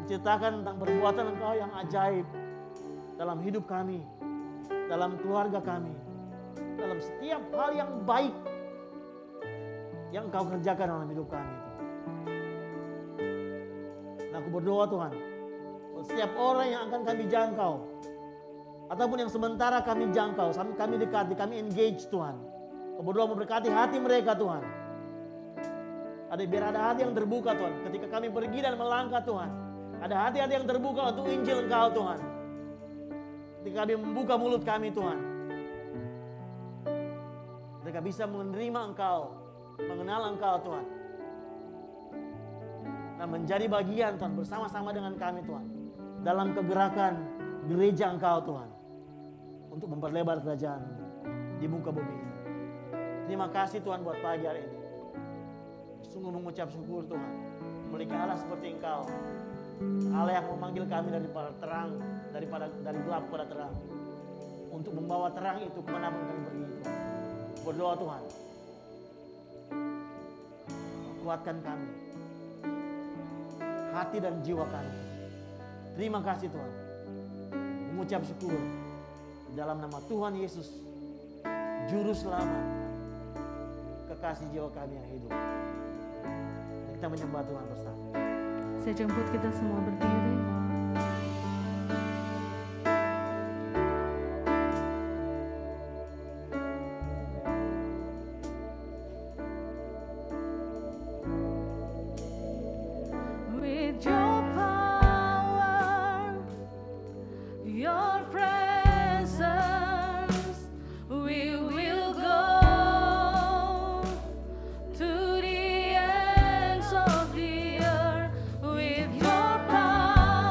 Ceritakan tentang perbuatan Engkau yang ajaib dalam hidup kami, dalam keluarga kami, dalam setiap hal yang baik yang Engkau kerjakan dalam hidup kami. Dan aku berdoa Tuhan, setiap orang yang akan kami jangkau, ataupun yang sementara kami jangkau, kami dekati, kami engage Tuhan. Aku berdoa memberkati hati mereka Tuhan. Biar ada hati yang terbuka Tuhan. Ketika kami pergi dan melangkah Tuhan, Ada hati-hati yang terbuka untuk Injil Engkau Tuhan. Ketika kami membuka mulut kami Tuhan, mereka bisa menerima Engkau, mengenal Engkau Tuhan, dan menjadi bagian Tuhan bersama-sama dengan kami Tuhan dalam kegerakan gereja Engkau Tuhan untuk memperlebar kerajaan di muka bumi ini. Terima kasih Tuhan buat pagi hari ini. Sungguh mengucap syukur Tuhan, memiliki Allah seperti Engkau, Allah yang memanggil kami daripada terang, dari gelap kepada terang, untuk membawa terang itu kemanapun kami pergi Tuhan. Berdoa Tuhan, kuatkan kami, hati dan jiwa kami. Terima kasih Tuhan, mengucap syukur di dalam nama Tuhan Yesus, Juru Selamat, kekasih jiwa kami yang hidup. Kita menyembah Tuhan bersama.
Saya jemput kita semua berdiri. With your power, your presence, we will go to the ends of the earth. With your power,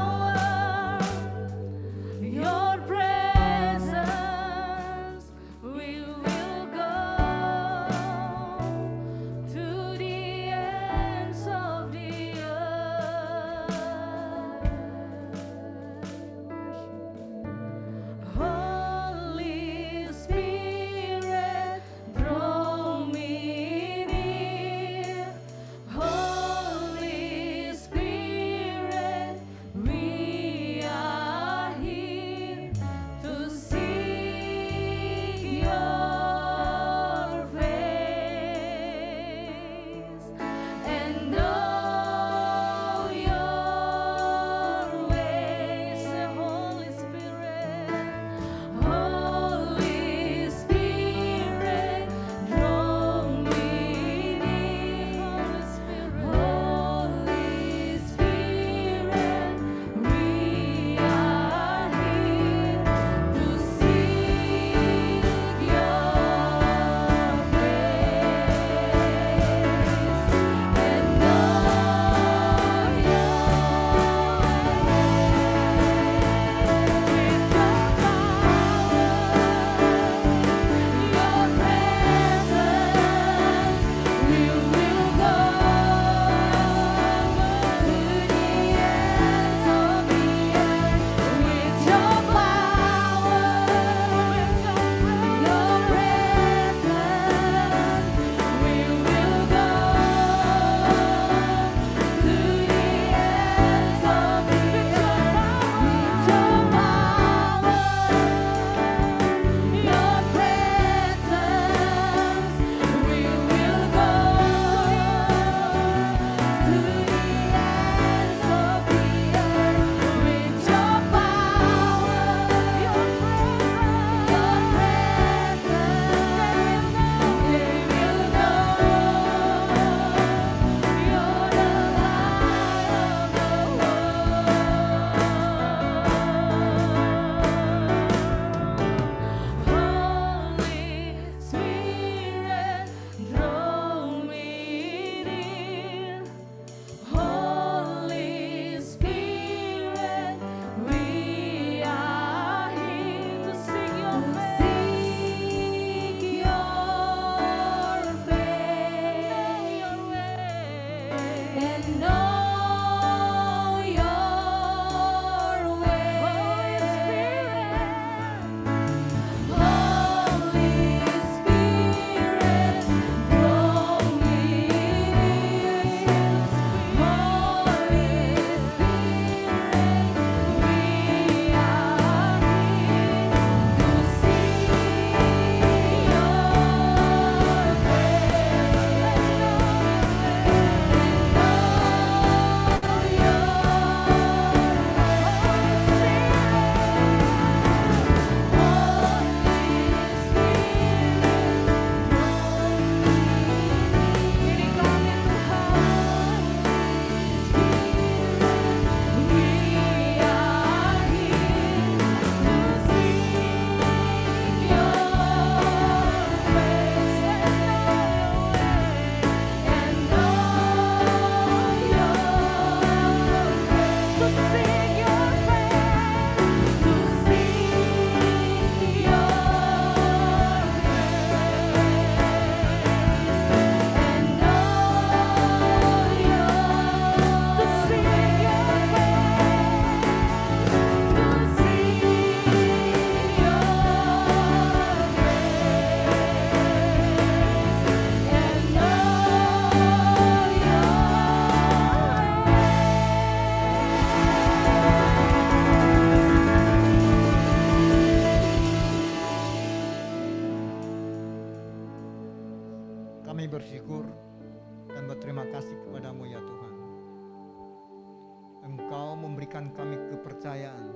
berikan kami kepercayaan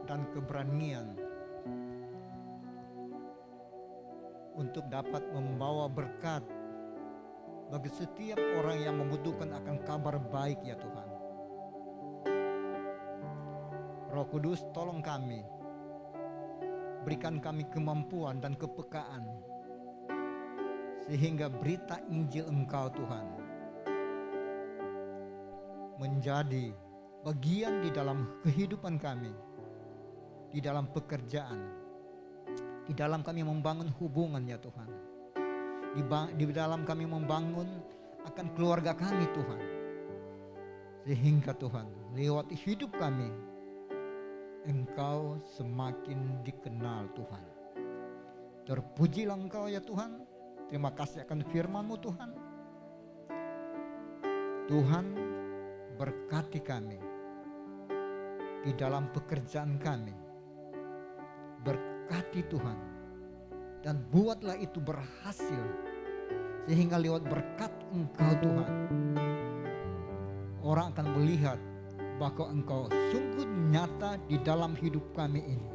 dan keberanian untuk dapat membawa berkat bagi setiap orang yang membutuhkan akan kabar baik ya Tuhan. Roh Kudus, tolong kami, berikan kami kemampuan dan kepekaan sehingga berita Injil Engkau Tuhan menjadi bagian di dalam kehidupan kami, di dalam pekerjaan, di dalam kami membangun hubungan ya Tuhan, di dalam kami membangun akan keluarga kami Tuhan, sehingga Tuhan lewat hidup kami Engkau semakin dikenal Tuhan. Terpujilah Engkau ya Tuhan. Terima kasih akan firman-Mu Tuhan. Tuhan, berkati kami di dalam pekerjaan kami. Berkati Tuhan, dan buatlah itu berhasil, sehingga lewat berkat Engkau Tuhan, orang akan melihat bahwa Engkau sungguh nyata di dalam hidup kami ini.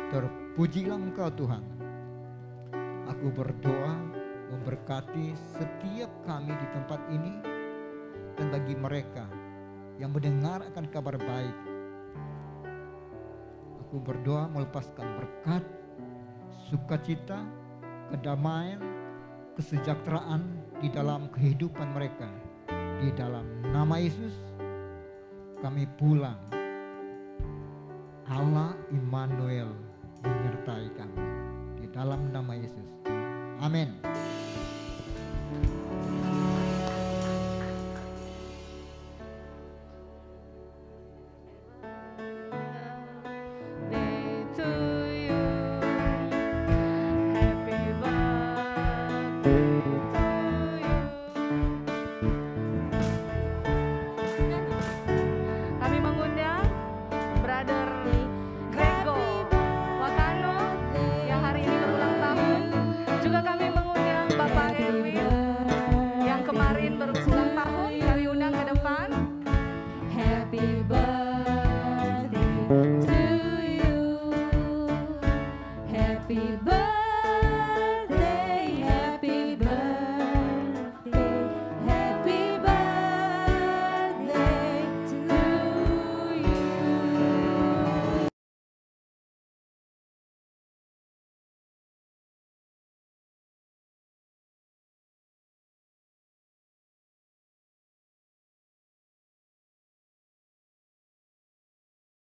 Terpujilah Engkau Tuhan. Aku berdoa memberkati setiap kami di tempat ini, dan bagi mereka yang mendengar akan kabar baik, aku berdoa melepaskan berkat, sukacita, kedamaian, kesejahteraan di dalam kehidupan mereka. Di dalam nama Yesus kami pulang. Allah Immanuel menyertai kami. Di dalam nama Yesus. Amin.